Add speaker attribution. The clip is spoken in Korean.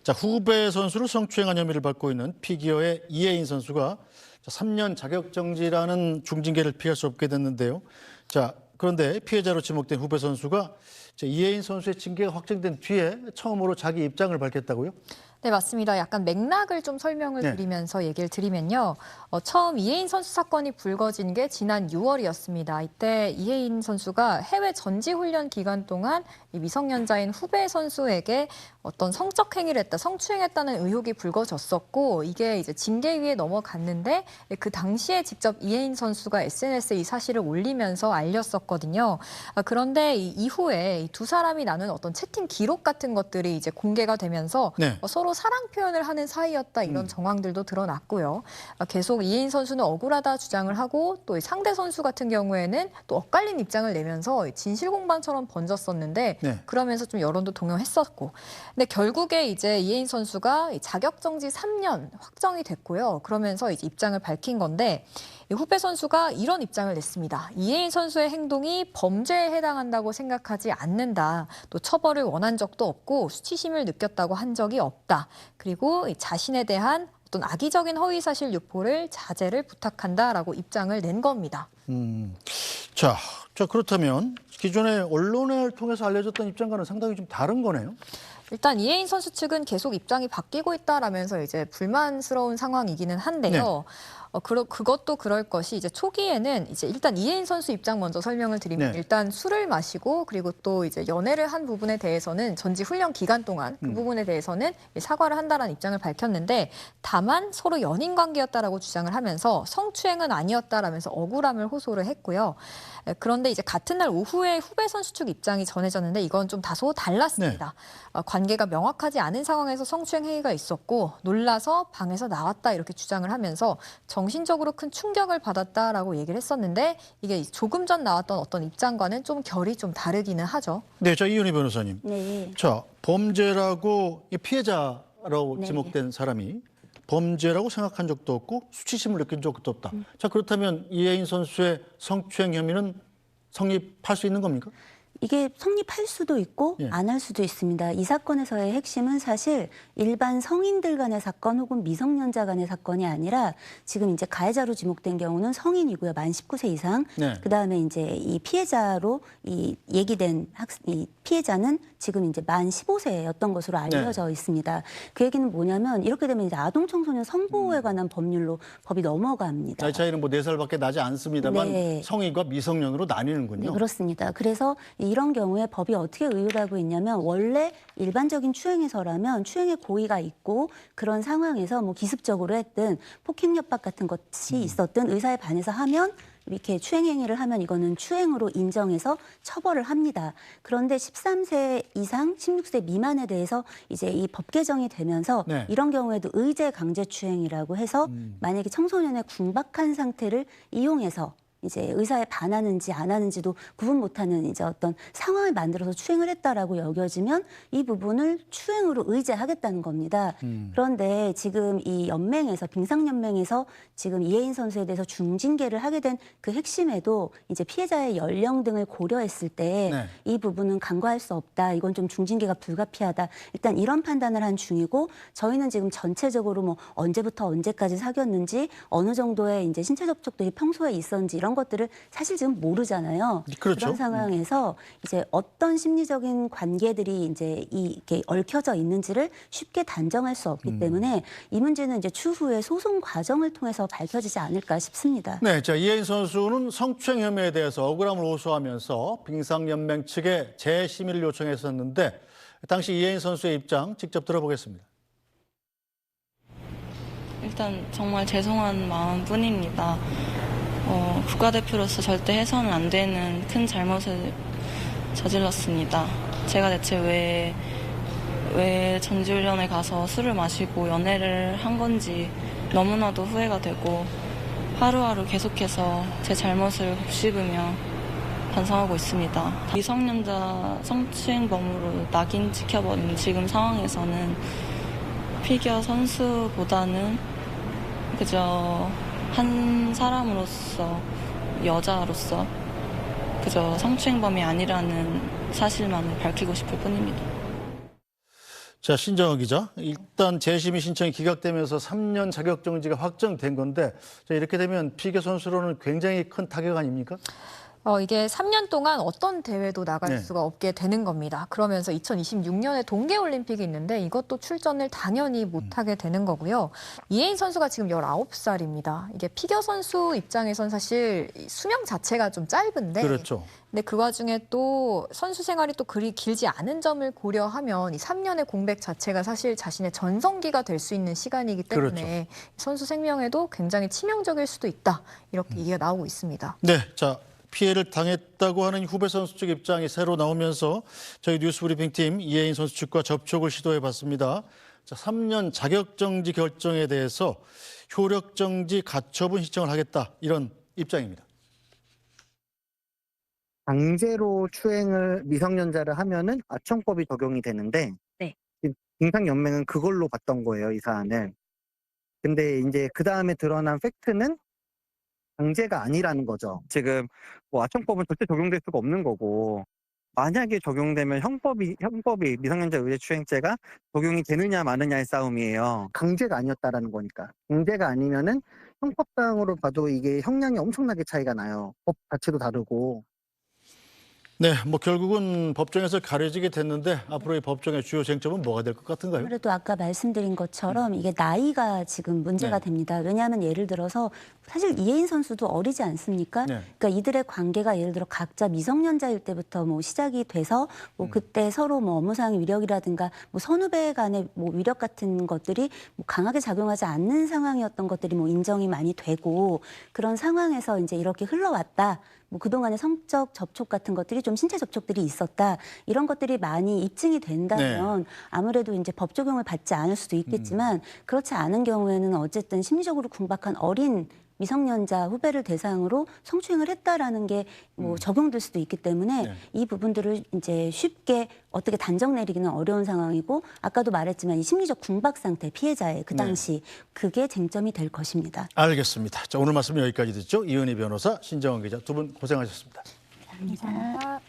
Speaker 1: 자, 후배 선수를 성추행한 혐의를 받고 있는 피기어의 이혜인 선수가 3년 자격정지라는 중징계를 피할 수 없게 됐는데요. 자, 그런데 피해자로 지목된 후배 선수가 이혜인 선수의 징계가 확정된 뒤에 처음으로 자기 입장을 밝혔다고요?
Speaker 2: 네, 맞습니다. 약간 맥락을 좀 설명을 드리면서 얘기를 드리면요. 처음 이혜인 선수 사건이 불거진 게 지난 6월이었습니다. 이때 이혜인 선수가 해외 전지훈련 기간 동안 이 미성년자인 후배 선수에게 어떤 성적 행위를 했다, 성추행했다는 의혹이 불거졌었고 이게 이제 징계위에 넘어갔는데 그 당시에 직접 이혜인 선수가 SNS에 이 사실을 올리면서 알렸었거든요. 그런데 이후에 두 사람이 나눈 어떤 채팅 기록 같은 것들이 이제 공개가 되면서 서로 사랑 표현을 하는 사이였다 이런 정황들도 드러났고요. 계속 이혜인 선수는 억울하다 주장을 하고 또 상대 선수 같은 경우에는 또 엇갈린 입장을 내면서 진실 공방처럼 번졌었는데 그러면서 좀 여론도 동요했었고. 근데 결국에 이제 이혜인 선수가 자격정지 3년 확정이 됐고요. 그러면서 이제 입장을 밝힌 건데 후배 선수가 이런 입장을 냈습니다. 이혜인 선수의 행동이 범죄에 해당한다고 생각하지 않는다. 또 처벌을 원한 적도 없고 수치심을 느꼈다고 한 적이 없다. 그리고 자신에 대한 어떤 악의적인 허위사실 유포를 자제를 부탁한다라고 입장을 낸 겁니다.
Speaker 1: 자, 그렇다면 기존의 언론을 통해서 알려졌던 입장과는 상당히 좀 다른 거네요.
Speaker 2: 일단 이혜인 선수 측은 계속 입장이 바뀌고 있다라면서 이제 불만스러운 상황이기는 한데요. 그것도 그럴 것이 이제 초기에는 이제 일단 이혜인 선수 입장 먼저 설명을 드리면 일단 술을 마시고 그리고 또 이제 연애를 한 부분에 대해서는 전지 훈련 기간 동안 그 부분에 대해서는 사과를 한다라는 입장을 밝혔는데 다만 서로 연인 관계였다라고 주장을 하면서 성추행은 아니었다라면서 억울함을 호소를 했고요. 그런데 이제 같은 날 오후에 후배 선수 측 입장이 전해졌는데 이건 좀 다소 달랐습니다. 관계가 명확하지 않은 상황에서 성추행 행위가 있었고 놀라서 방에서 나왔다 이렇게 주장을 하면서 정신적으로 큰 충격을 받았다라고 얘기를 했었는데 이게 조금 전 나왔던 어떤 입장과는 좀 결이 좀 다르기는 하죠.
Speaker 1: 네, 자 이윤희 변호사님.
Speaker 3: 네.
Speaker 1: 자, 범죄라고 피해자라고 지목된 사람이 범죄라고 생각한 적도 없고 수치심을 느낀 적도 없다. 자, 그렇다면 이혜인 선수의 성추행 혐의는 성립할 수 있는 겁니까?
Speaker 3: 이게 성립할 수도 있고 안 할 수도 있습니다. 이 사건에서의 핵심은 사실 일반 성인들 간의 사건 혹은 미성년자 간의 사건이 아니라 지금 이제 가해자로 지목된 경우는 성인이고요. 만 19세 이상. 그다음에 이제 이 피해자로 이 얘기된 이 피해자는 지금 이제 만 15세였던 것으로 알려져 있습니다. 그 얘기는 뭐냐면 이렇게 되면 이제 아동 청소년 성보호에 관한 법률로 법이 넘어갑니다.
Speaker 1: 나이 차이는 뭐 4살밖에 나지 않습니다만 성인과 미성년으로 나뉘는군요.
Speaker 3: 네, 그렇습니다. 그래서 이런 경우에 법이 어떻게 의율하고 하고 있냐면 원래 일반적인 추행에서라면 추행의 고의가 있고 그런 상황에서 뭐 기습적으로 했든 폭행 협박 같은 것이 있었든 의사에 반해서 하면 이렇게 추행 행위를 하면 이거는 추행으로 인정해서 처벌을 합니다. 그런데 13세 이상 16세 미만에 대해서 이제 이 법 개정이 되면서 이런 경우에도 의제 강제 추행이라고 해서 만약에 청소년의 궁박한 상태를 이용해서 이제 의사에 반하는지 안 하는지도 구분 못하는 이제 어떤 상황을 만들어서 추행을 했다라고 여겨지면 이 부분을 추행으로 의제하겠다는 겁니다. 그런데 지금 이 연맹에서 빙상연맹에서 지금 이혜인 선수에 대해서 중징계를 하게 된 그 핵심에도 이제 피해자의 연령 등을 고려했을 때 이 부분은 간과할 수 없다. 이건 좀 중징계가 불가피하다. 일단 이런 판단을 한 중이고 저희는 지금 전체적으로 뭐 언제부터 언제까지 사귀었는지 어느 정도의 이제 신체 접촉들이 평소에 있었는지 이런 것들을 사실 지금 모르잖아요.
Speaker 1: 그렇죠.
Speaker 3: 그런 상황에서 이제 어떤 심리적인 관계들이 이제 이게 얽혀져 있는지를 쉽게 단정할 수 없기 때문에 이 문제는 이제 추후에 소송 과정을 통해서 밝혀지지 않을까 싶습니다.
Speaker 1: 네, 자 이혜인 선수는 성추행 혐의에 대해서 억울함을 호소하면서 빙상연맹 측에 재심의를 요청했었는데 당시 이혜인 선수의 입장 직접 들어보겠습니다.
Speaker 4: 일단 정말 죄송한 마음뿐입니다. 국가대표로서 절대 해서는 안 되는 큰 잘못을 저질렀습니다. 제가 대체 왜 전지훈련에 가서 술을 마시고 연애를 한 건지 너무나도 후회가 되고 하루하루 계속해서 제 잘못을 곱씹으며 반성하고 있습니다. 미성년자 성추행범으로 낙인 찍혀버린 지금 상황에서는 피겨 선수보다는 그저 한 사람으로서 여자로서 그저 성추행범이 아니라는 사실만을 밝히고 싶을 뿐입니다.
Speaker 1: 자, 신정호 기자. 일단 재심의 신청이 기각되면서 3년 자격정지가 확정된 건데 자, 이렇게 되면 피겨 선수로는 굉장히 큰 타격 아닙니까?
Speaker 2: 이게 3년 동안 어떤 대회도 나갈
Speaker 1: 네.
Speaker 2: 수가 없게 되는 겁니다. 그러면서 2026년에 동계올림픽이 있는데 이것도 출전을 당연히 못하게 되는 거고요. 이혜인 선수가 지금 19살입니다. 이게 피겨 선수 입장에선 사실 수명 자체가 좀 짧은데
Speaker 1: 그렇죠.
Speaker 2: 근데 그 와중에 또 선수 생활이 또 그리 길지 않은 점을 고려하면 이 3년의 공백 자체가 사실 자신의 전성기가 될 수 있는 시간이기 때문에 선수 생명에도 굉장히 치명적일 수도 있다. 이렇게 얘기가 나오고 있습니다.
Speaker 1: 네, 자 피해를 당했다고 하는 후배 선수 측 입장이 새로 나오면서 저희 뉴스브리핑팀 이혜인 선수 측과 접촉을 시도해봤습니다. 자, 3년 자격정지 결정에 대해서 효력정지 가처분 신청을 하겠다 이런 입장입니다.
Speaker 5: 강제로 추행을 미성년자를 하면은 아청법이 적용이 되는데
Speaker 3: 네.
Speaker 5: 임상연맹은 그걸로 봤던 거예요, 이 사안을. 근데 이제 그 다음에 드러난 팩트는 강제가 아니라는 거죠. 지금 뭐 아청법은 절대 적용될 수가 없는 거고 만약에 적용되면 형법이 미성년자 의례추행죄가 적용이 되느냐 마느냐의 싸움이에요. 강제가 아니었다라는 거니까. 강제가 아니면은 형법상으로 봐도 이게 형량이 엄청나게 차이가 나요. 법 자체도 다르고.
Speaker 1: 네, 뭐 결국은 법정에서 가려지게 됐는데 앞으로 이 법정의 주요 쟁점은 뭐가 될 것 같은가요?
Speaker 3: 아무래도 아까 말씀드린 것처럼 이게 나이가 지금 문제가
Speaker 1: 네.
Speaker 3: 됩니다. 왜냐하면 예를 들어서 사실 이혜인 선수도 어리지 않습니까?
Speaker 1: 네.
Speaker 3: 그러니까 이들의 관계가 예를 들어 각자 미성년자일 때부터 뭐 시작이 돼서 뭐 그때 서로 뭐 업무상 위력이라든가 뭐 선후배 간의 뭐 위력 같은 것들이 뭐 강하게 작용하지 않는 상황이었던 것들이 뭐 인정이 많이 되고 그런 상황에서 이제 이렇게 흘러왔다. 뭐 그동안의 성적 접촉 같은 것들이 좀 신체 접촉들이 있었다. 이런 것들이 많이 입증이 된다면 아무래도 이제 법 적용을 받지 않을 수도 있겠지만 그렇지 않은 경우에는 어쨌든 심리적으로 궁박한 어린 미성년자 후배를 대상으로 성추행을 했다라는 게 뭐 적용될 수도 있기 때문에
Speaker 1: 네.
Speaker 3: 이 부분들을 이제 쉽게 어떻게 단정 내리기는 어려운 상황이고 아까도 말했지만 이 심리적 궁박 상태 피해자의 그 당시 그게 쟁점이 될 것입니다.
Speaker 1: 알겠습니다. 자, 오늘 말씀 여기까지 듣죠. 이은희 변호사, 신정원 기자 두 분 고생하셨습니다.
Speaker 3: 감사합니다.